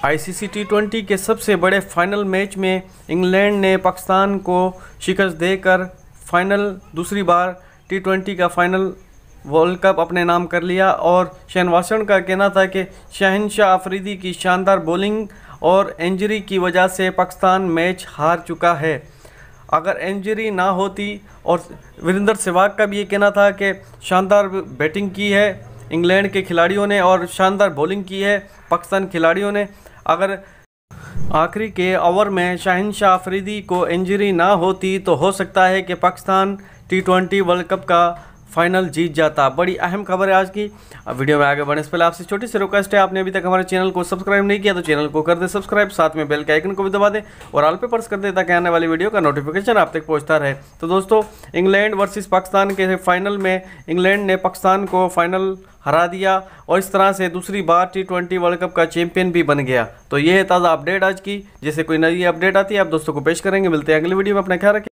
ICC टी20 के सबसे बड़े फाइनल मैच में इंग्लैंड ने पाकिस्तान को शिकस्त देकर दूसरी बार टी20 का फाइनल वर्ल्ड कप अपने नाम कर लिया। और शेन वाटसन का कहना था कि शहनशाह अफरीदी की शानदार बॉलिंग और इंजरी की वजह से पाकिस्तान मैच हार चुका है। अगर इंजरी ना होती, और वीरेंद्र सहवाग का भी ये कहना था कि शानदार बैटिंग की है इंग्लैंड के खिलाड़ियों ने और शानदार बॉलिंग की है पाकिस्तान खिलाड़ियों ने। अगर आखिरी के ओवर में शहनशाह अफरीदी को इंजरी ना होती तो हो सकता है कि पाकिस्तान टी20 वर्ल्ड कप का फाइनल जीत जाता। बड़ी अहम खबर है आज की। अब वीडियो में आगे बढ़ने से पहले आपसे छोटी सी रिक्वेस्ट है, आपने अभी तक हमारे चैनल को सब्सक्राइब नहीं किया तो चैनल को कर दे सब्सक्राइब, साथ में बेल के आइकन को भी दबा दे और ऑल पे प्रेस कर दे ताकि आने वाली वीडियो का नोटिफिकेशन आप तक पहुंचता रहे। तो दोस्तों, इंग्लैंड वर्सेस पाकिस्तान के फाइनल में इंग्लैंड ने पाकिस्तान को फाइनल हरा दिया और इस तरह से दूसरी बार टी20 वर्ल्ड कप का चैंपियन भी बन गया। तो ये है ताज़ा अपडेट आज की। जैसे कोई नई अपडेट आती है आप दोस्तों को पेश करेंगे। मिलते हैं अगली वीडियो में, अपना ख्याल रखें।